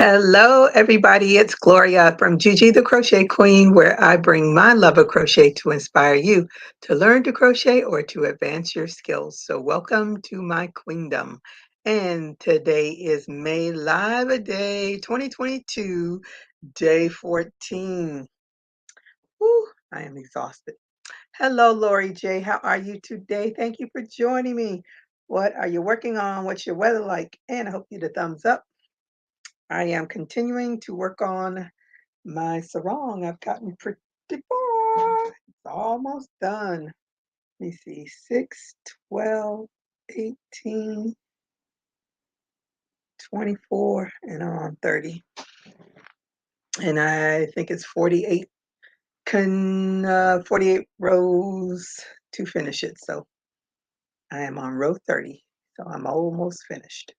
Hello, everybody. It's Gloria from Gigi the Crochet Queen, where I bring my love of crochet to inspire you to learn to crochet or to advance your skills. So, welcome to my queendom. And today is May Live Day 2022, day 14. Whew, I am exhausted. Hello, Lori J. How are you today? Thank you for joining me. What are you working on? What's your weather like? And I hope you the thumbs up. I am continuing to work on my sarong. I've gotten pretty far. It's almost done. Let me see, 6, 12, 18, 24, and I'm on 30. And I think it's 48 rows to finish it. So I am on row 30. So I'm almost finished.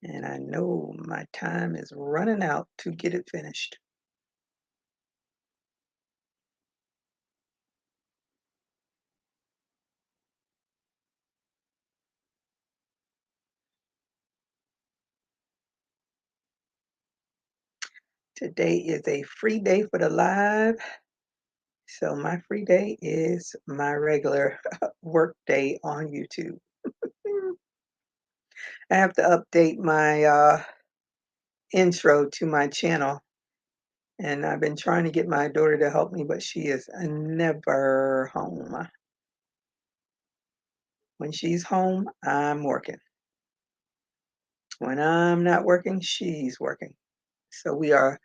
And I know my time is running out to get it finished. Today is a free day for the live. So my free day is my regular work day on YouTube. I have to update my intro to my channel. And I've been trying to get my daughter to help me, but she is never home. When she's home, I'm working. When I'm not working, she's working. So we are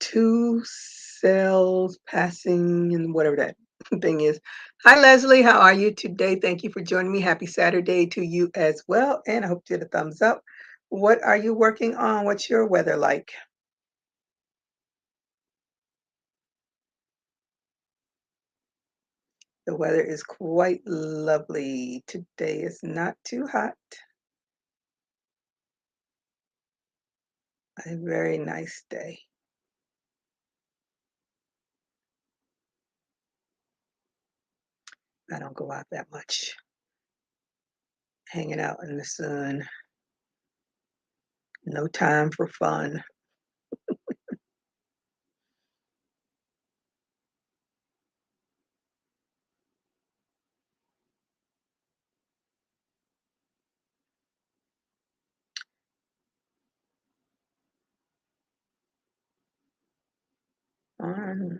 2 cells passing and whatever that thing is. Hi, Leslie. How are you today? Thank you for joining me. Happy Saturday to you as well. And I hope you get a thumbs up. What are you working on? What's your weather like? The weather is quite lovely. Today is not too hot. A very nice day. I don't go out that much. Hanging out in the sun. No time for fun. Um,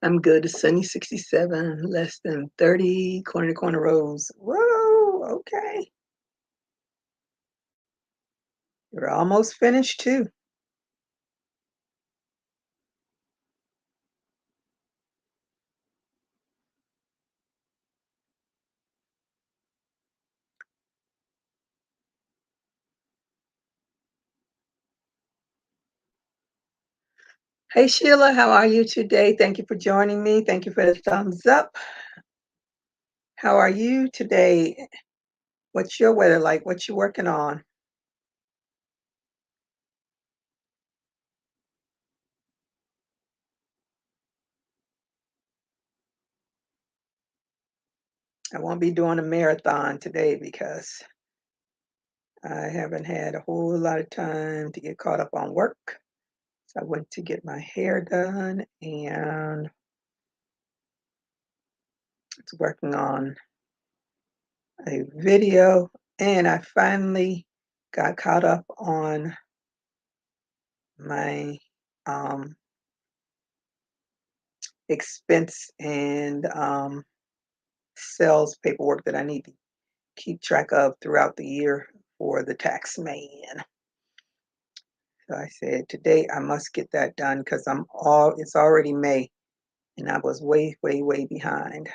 I'm good. It's sunny 67, less than 30, corner to corner rows. Whoa, okay. You're almost finished too. Hey Sheila, how are you today? Thank you for joining me. Thank you for the thumbs up. How are you today? What's your weather like? What you working on? I won't be doing a marathon today because I haven't had a whole lot of time to get caught up on work. So I went to get my hair done and it's working on a video, and I finally got caught up on my um, expense and sales paperwork that I need to keep track of throughout the year for the tax man. So I said today I must get that done because it's already May and I was way, way, way behind.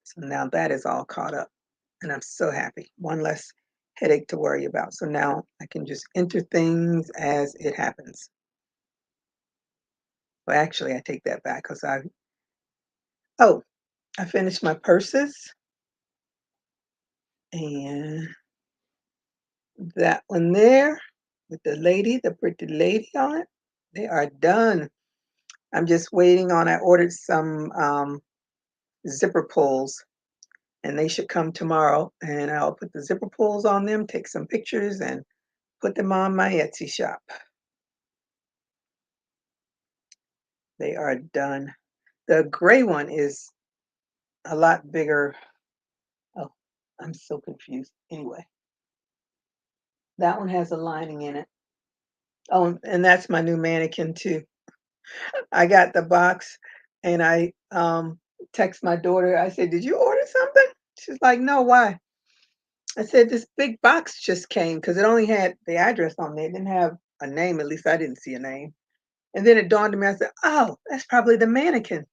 So now that is all caught up and I'm so happy. One less headache to worry about. So now I can just enter things as it happens. Well, actually, I take that back because Oh, I finished my purses, and that one there with the pretty lady on it, they are done. I'm just waiting on I ordered some, zipper pulls, and they should come tomorrow, and I'll put the zipper pulls on them, take some pictures, and put them on my Etsy shop. They are done. The gray one is a lot bigger. Oh, I'm so confused. Anyway, that one has a lining in it. Oh, and that's my new mannequin too. I got the box and I text my daughter. I said, "Did you order something?" She's like, "No, why?" I said, "This big box just came because it only had the address on there. It didn't have a name. At least I didn't see a name." And then it dawned on me. I said, "Oh, that's probably the mannequin."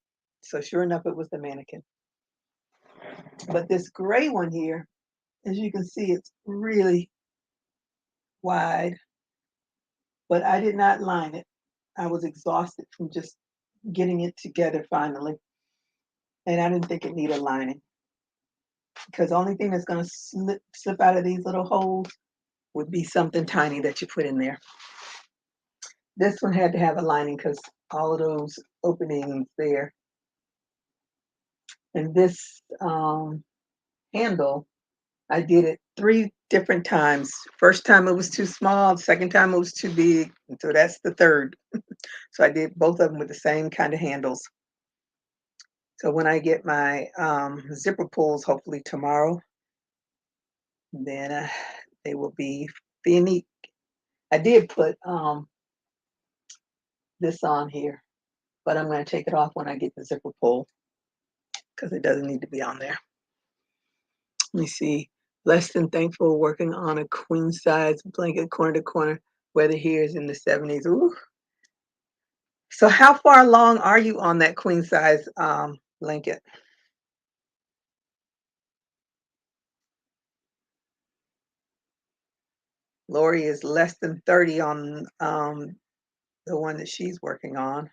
So sure enough, it was the mannequin. But this gray one here, as you can see, it's really wide, but I did not line it. I was exhausted from just getting it together finally, and I didn't think it needed lining because the only thing that's going to slip out of these little holes would be something tiny that you put in there. This one had to have a lining because all of those openings there. And this handle, I did it 3 different times. First time it was too small, second time it was too big, and so that's the third. So I did both of them with the same kind of handles. So when I get my zipper pulls, hopefully tomorrow, then they will be unique. I did put this on here, but I'm going to take it off when I get the zipper pull because it doesn't need to be on there. Let me see. Less than thankful working on a queen size blanket corner to corner. Weather here is in the 70s. Ooh. So how far along are you on that queen size blanket? Lori is less than 30 on the one that she's working on.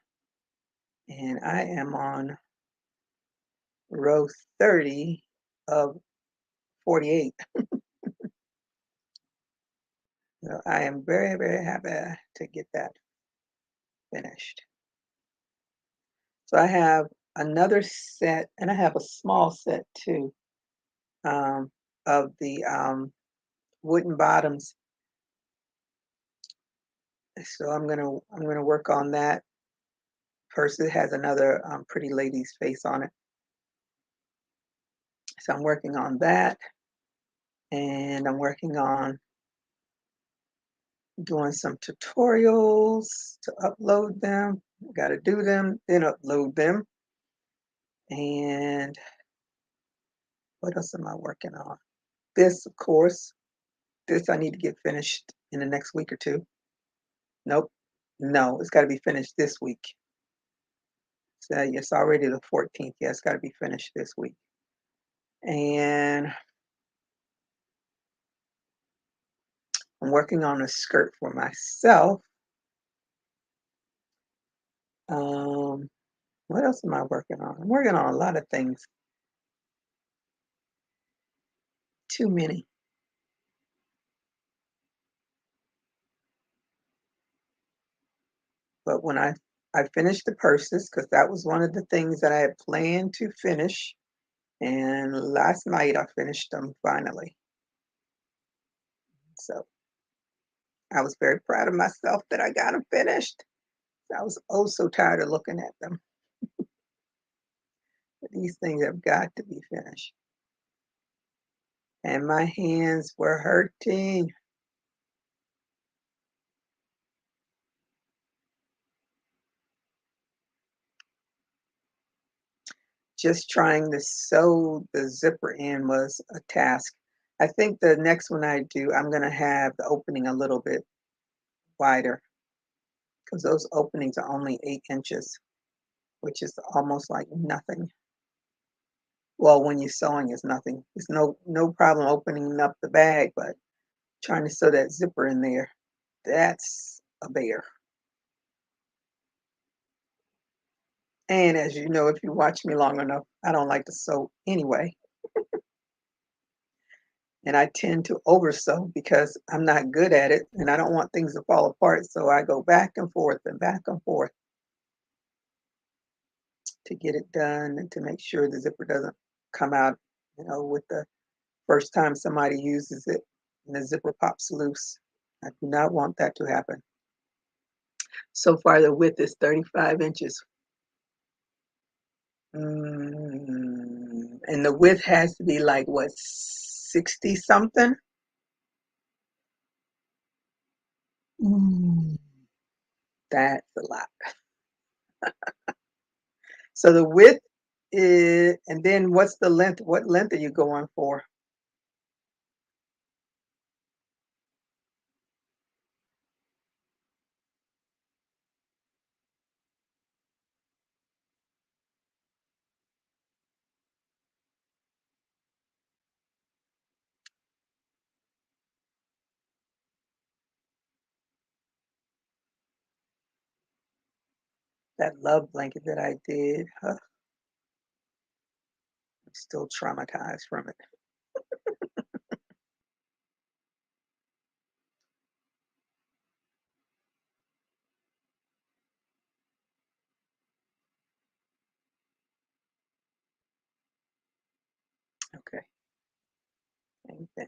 And I am on row 30 of 48. So I am very, very happy to get that finished. So I have another set, and I have a small set too, of the wooden bottoms. So I'm gonna work on that. First, it has another pretty lady's face on it. So I'm working on that, and I'm working on doing some tutorials to upload them. Got to do them, then upload them. And what else am I working on? This, of course, this I need to get finished in the next week or two. Nope. No, it's got to be finished this week. So it's already the 14th. Yeah, it's got to be finished this week. And I'm working on a skirt for myself. Um, what else am I working on? I'm working on a lot of things. Too many. But when I finished the purses, because that was one of the things that I had planned to finish. And last night I finished them finally. So I was very proud of myself that I got them finished. I was oh so tired of looking at them. But these things have got to be finished. And my hands were hurting. Just trying to sew the zipper in was a task. I think the next one I do, I'm going to have the opening a little bit wider because those openings are only 8 inches, which is almost like nothing. Well, when you're sewing, it's nothing. It's no problem opening up the bag, but trying to sew that zipper in there, that's a bear. And as you know, if you watch me long enough, I don't like to sew anyway. And I tend to oversew because I'm not good at it and I don't want things to fall apart. So I go back and forth and back and forth to get it done and to make sure the zipper doesn't come out, with the first time somebody uses it and the zipper pops loose. I do not want that to happen. So far, the width is 35 inches. And the width has to be like, what, 60 something? Mm, that's a lot. So the width is, and then what's the length? What length are you going for? That love blanket that I did, huh, I'm still traumatized from it. Okay, same thing.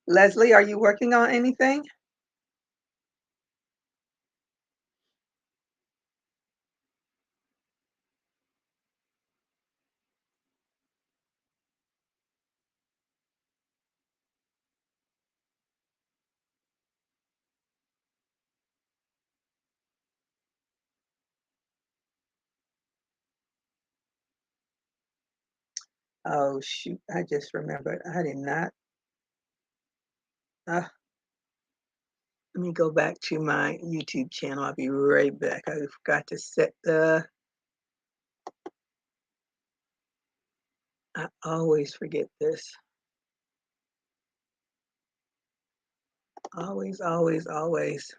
Leslie, are you working on anything? Oh shoot, I just remembered. I did not. Uh, Let me go back to my YouTube channel. I'll be right back. I forgot to set I always forget this. Always, always, always.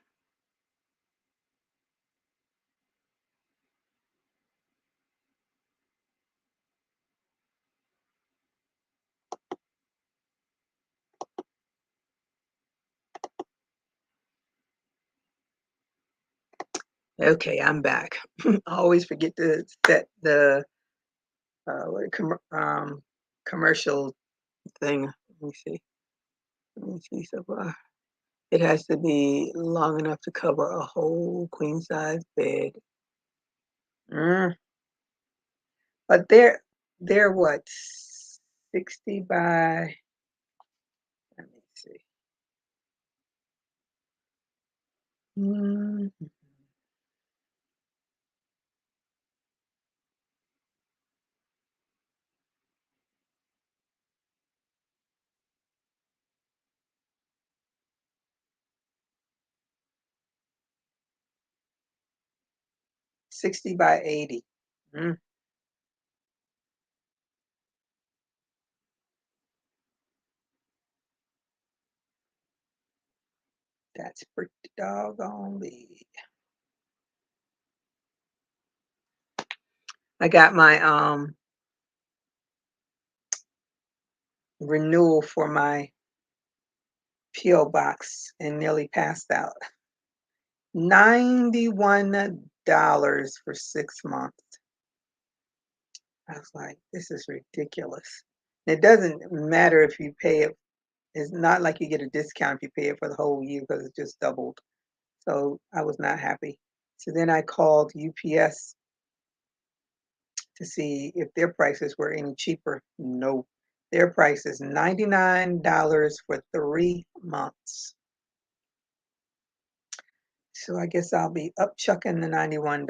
Okay, I'm back. I always forget to set the commercial thing. Let me see. Let me see so far. It has to be long enough to cover a whole queen size bed. Mm. But they're what, 60 by, let me see. Mm, 60 by 80. Mm, that's pretty doggone big. I got my renewal for my PO box and nearly passed out. $91 for 6 months. I was like, this is ridiculous. It doesn't matter if you pay it. It's not like you get a discount if you pay it for the whole year because it just doubled. So I was not happy. So then I called UPS to see if their prices were any cheaper. No, their price is $99 for 3 months. So I guess I'll be upchucking the $91.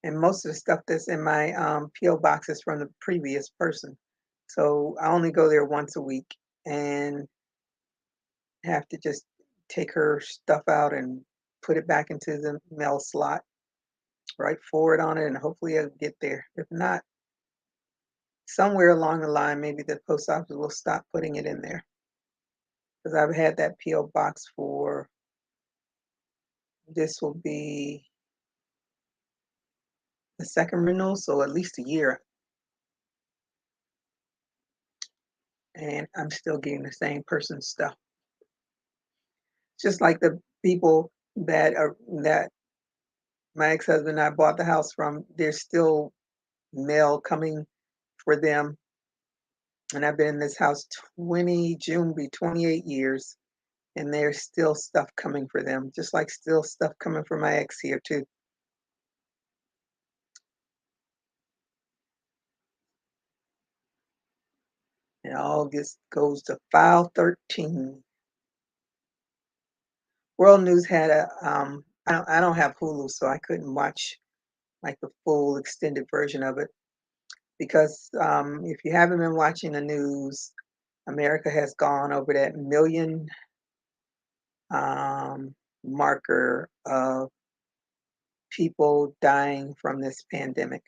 And most of the stuff that's in my PO box is from the previous person. So I only go there once a week and have to just take her stuff out and put it back into the mail slot, write forward on it, and hopefully it'll get there. If not, somewhere along the line, maybe the post office will stop putting it in there because I've had that PO box for this will be the second renewal, so at least a year, and I'm still getting the same person's stuff. Just like the people that my ex-husband and I bought the house from, there's still mail coming for them, and I've been in this house 20 June be 28 years, and there's still stuff coming for them, just like still stuff coming for my ex here too. It all gets goes to file 13. World News had a I don't have Hulu, so I couldn't watch like the full extended version of it because if you haven't been watching the news, America has gone over that million marker of people dying from this pandemic.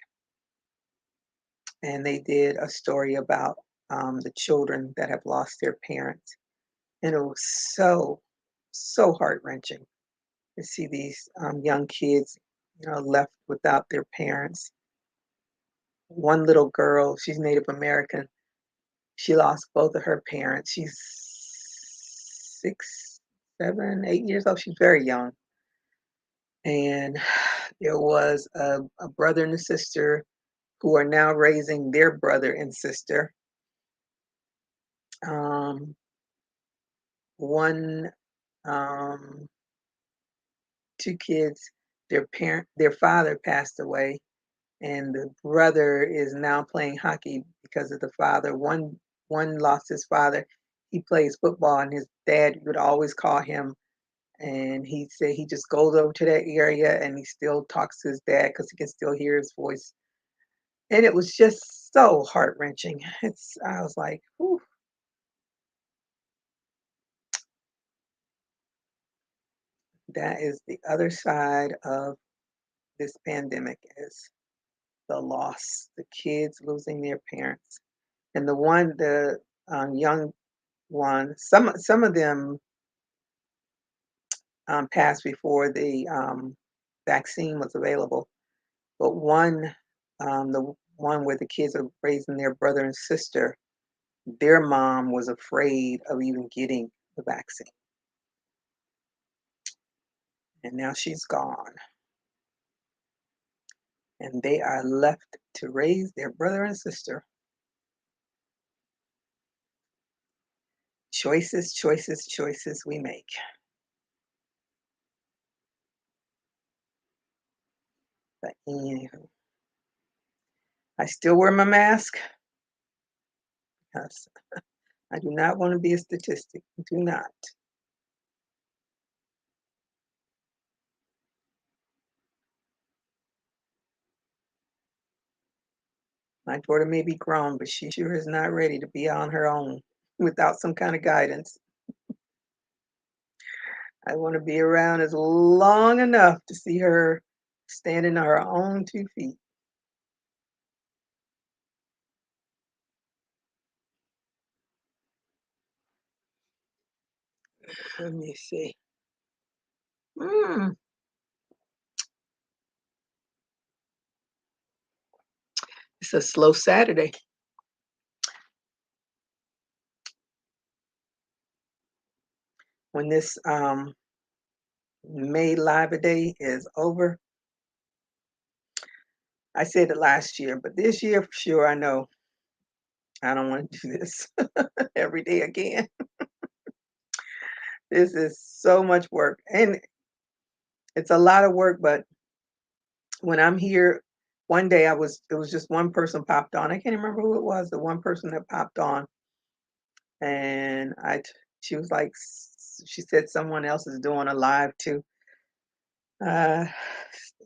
And they did a story about the children that have lost their parents. And it was so heart wrenching to see these young kids, left without their parents. One little girl, she's Native American. She lost both of her parents. She's 6, 7, 8 years old. She's very young. And there was a brother and a sister who are now raising their brother and sister. Um, one, um, two kids, their father passed away, and the brother is now playing hockey because of the father. One lost his father. He plays football, and his dad would always call him, and he said he just goes over to that area and he still talks to his dad because he can still hear his voice. And it was just so heart wrenching. I was like, "Whew." That is the other side of this pandemic is the loss, the kids losing their parents. And the young one, some of them passed before the vaccine was available, but the one where the kids are raising their brother and sister, their mom was afraid of even getting the vaccine, and now she's gone, and they are left to raise their brother and sister. Choices, choices, choices we make. But anywho, I still wear my mask because I do not want to be a statistic. Do not. My daughter may be grown, but she sure is not ready to be on her own without some kind of guidance. I want to be around as long enough to see her standing on her own 2 feet. Let me see. Mm, it's a slow Saturday. When this May Live Day is over, I said it last year, but this year for sure, I know I don't want to do this every day again. This is so much work, and it's a lot of work. But when I'm here, one day it was just one person popped on. I can't remember who it was. The one person that popped on, and she was like, she said someone else is doing a live too. Uh,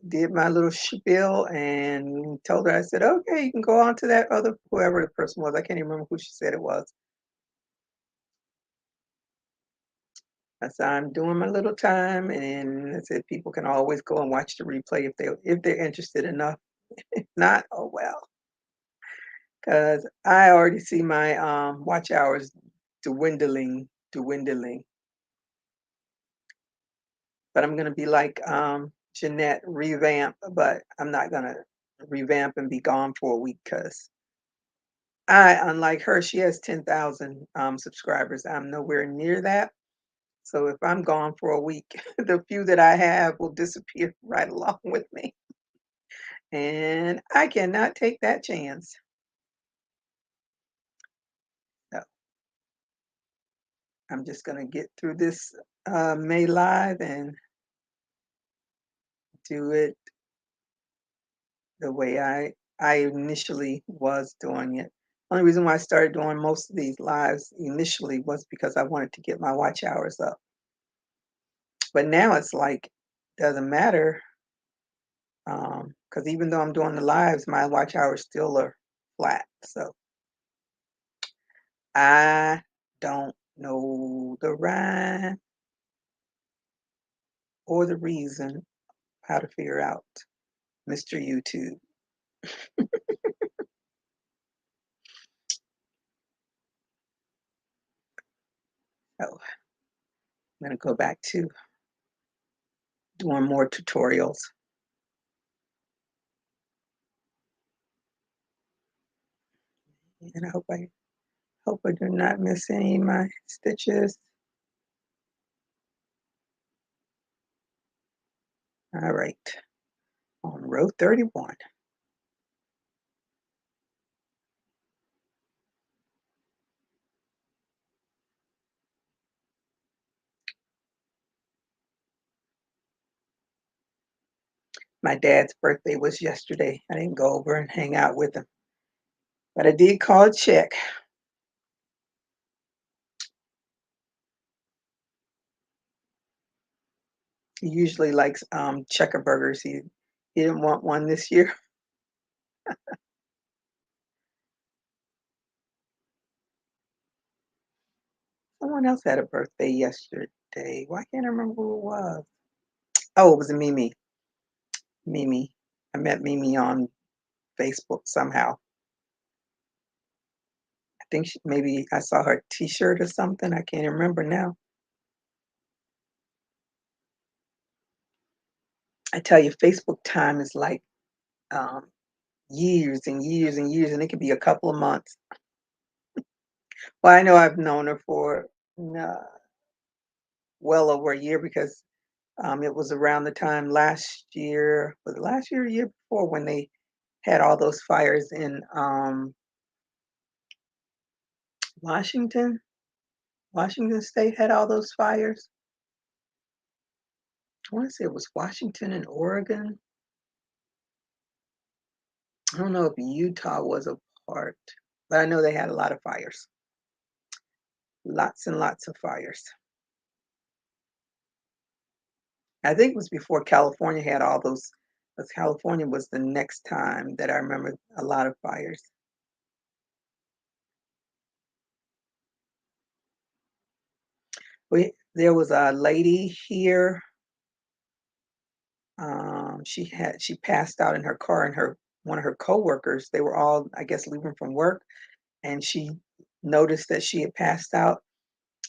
did my little spiel and told her, I said, okay, you can go on to that other, whoever the person was. I can't even remember who she said it was. I said, I'm doing my little time. And I said, people can always go and watch the replay if they're interested enough. If not, oh well. Because I already see my watch hours dwindling. But but I'm gonna be like, Jeanette, revamp, but I'm not gonna revamp and be gone for a week because unlike her, she has 10,000, subscribers. I'm nowhere near that. So if I'm gone for a week, the few that I have will disappear right along with me, and I cannot take that chance. So I'm just gonna get through this, May Live and do it the way I initially was doing it. Only reason why I started doing most of these lives initially was because I wanted to get my watch hours up. But now it's like, doesn't matter, because even though I'm doing the lives, my watch hours still are flat. So I don't know the rhyme or the reason how to figure out Mr. YouTube. So I'm gonna go back to doing more tutorials. And I hope I do not miss any of my stitches. All right, on row 31. My dad's birthday was yesterday. I didn't go over and hang out with him, but I did call a check. He usually likes checker burgers. He didn't want one this year. Someone else had a birthday yesterday. Why can't I remember who it was? Oh, it was Mimi. Mimi. I met Mimi on Facebook somehow. I think maybe I saw her T-shirt or something. I can't remember now. I tell you, Facebook time is like um, years and years and years, and it could be a couple of months. Well, I know I've known her for uh, well over a year because it was around the time last year, was it last year or year before when they had all those fires in Washington. Washington State had all those fires. I want to say it was Washington and Oregon. I don't know if Utah was a part, but I know they had a lot of fires. Lots and lots of fires. I think it was before California had all those, because California was the next time that I remember a lot of fires. There was a lady here. She passed out in her car, and her one of her coworkers, they were all, I guess, leaving from work, and she noticed that she had passed out,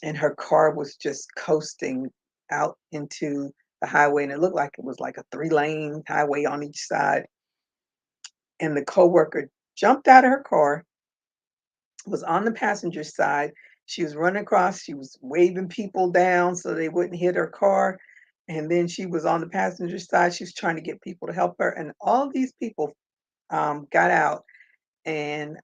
and her car was just coasting out into the highway, and it looked like it was like a 3-lane highway on each side. And the coworker jumped out of her car, was on the passenger side. She was running across, she was waving people down so they wouldn't hit her car. And then she was on the passenger side. She was trying to get people to help her. And all these people got out, and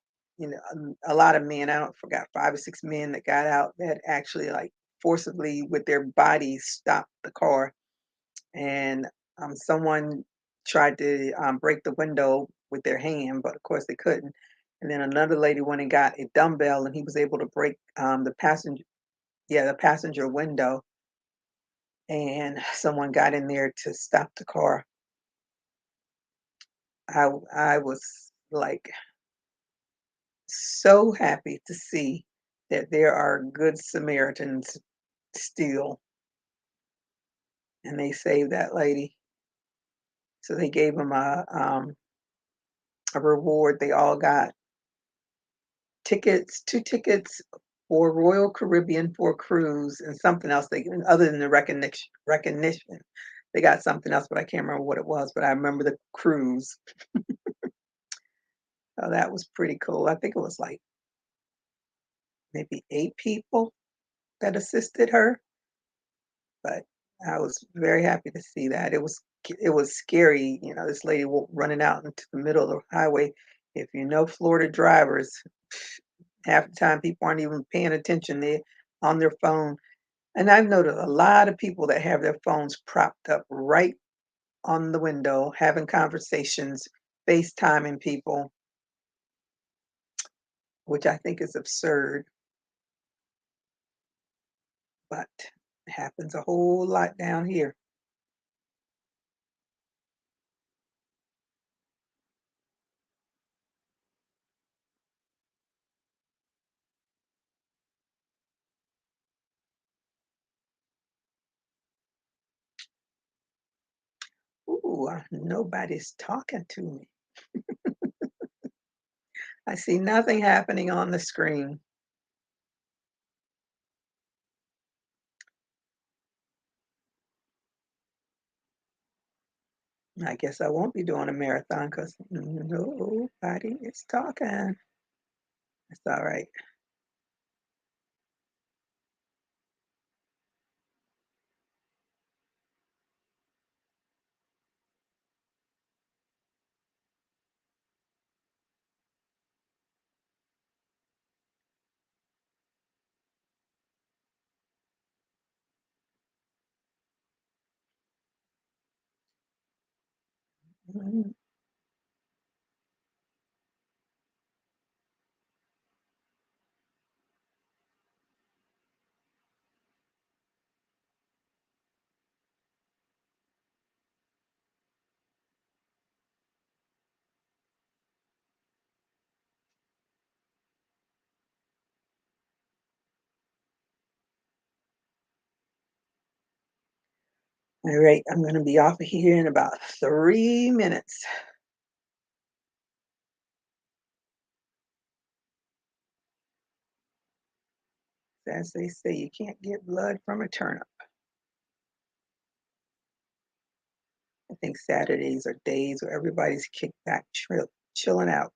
a lot of men, I don't forgot 5 or 6 men that got out that actually like forcibly with their bodies stopped the car. And someone tried to break the window with their hand, but of course they couldn't. And then another lady went and got a dumbbell, and he was able to break the passenger window. And someone got in there to stop the car. I was like so happy to see that there are good Samaritans still, and they saved that lady. So they gave them a reward. They all got tickets, 2 tickets for Royal Caribbean for a cruise and something else they other than the recognition. They got something else, but I can't remember what it was, but I remember the cruise. So that was pretty cool. I think it was like maybe 8 people that assisted her, but I was very happy to see that. It was scary, this lady running out into the middle of the highway. If you know Florida drivers, half the time people aren't even paying attention. They're on their phone. And I've noticed a lot of people that have their phones propped up right on the window, having conversations, FaceTiming people, which I think is absurd, but it happens a whole lot down here. Ooh, nobody's talking to me. I see nothing happening on the screen. I guess I won't be doing a marathon because nobody is talking. It's all right. Mm. All right, I'm going to be off of here in about 3 minutes. As they say, you can't get blood from a turnip. I think Saturdays are days where everybody's kicked back, chilling out.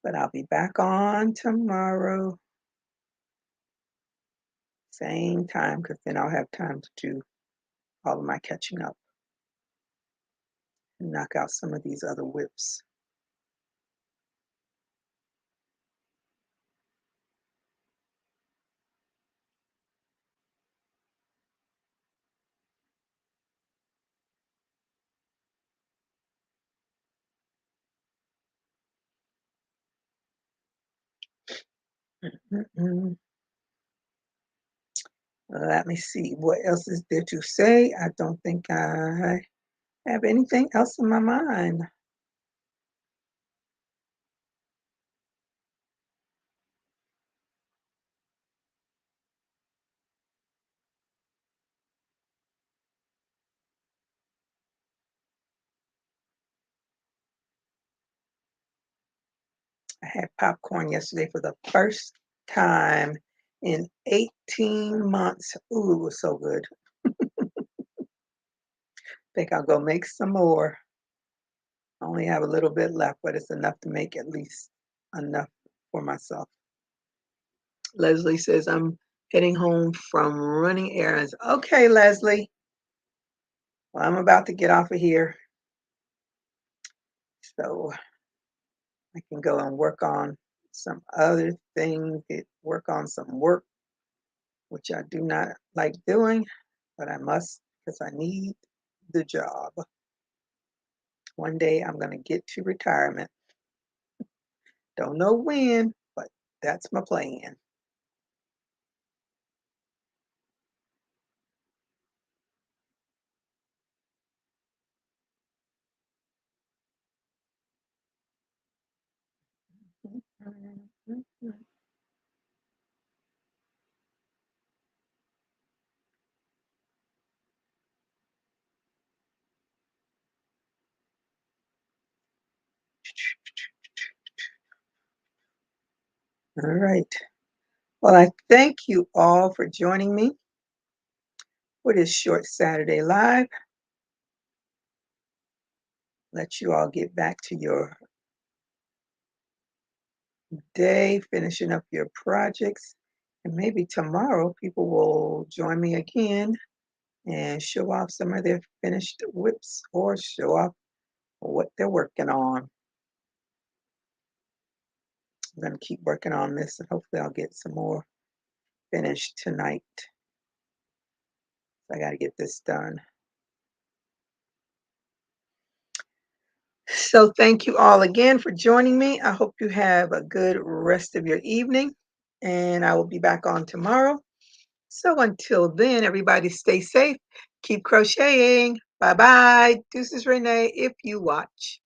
But I'll be back on tomorrow, same time, because then I'll have time to do all of my catching up and knock out some of these other whips. Mm-mm. Let me see. What else is there to say? I don't think I have anything else in my mind. I had popcorn yesterday for the first time in 18 months. Ooh, it was so good. Think I'll go make some more. I only have a little bit left, but it's enough to make at least enough for myself. Leslie says, I'm heading home from running errands. Okay, Leslie. Well, I'm about to get off of here so I can go and work on some other things, work on some work, which I do not like doing, but I must because I need the job. One day I'm going to get to retirement. Don't know when, but that's my plan. All right. Well, I thank you all for joining me for this short Saturday live. Let you all get back to your day, finishing up your projects. And maybe tomorrow people will join me again and show off some of their finished whips or show off what they're working on. I'm going to keep working on this and hopefully I'll get some more finished tonight. I got to get this done. So thank you all again for joining me. I hope you have a good rest of your evening and I will be back on tomorrow. So until then, everybody stay safe, keep crocheting. Bye bye. This is Renee if you watch.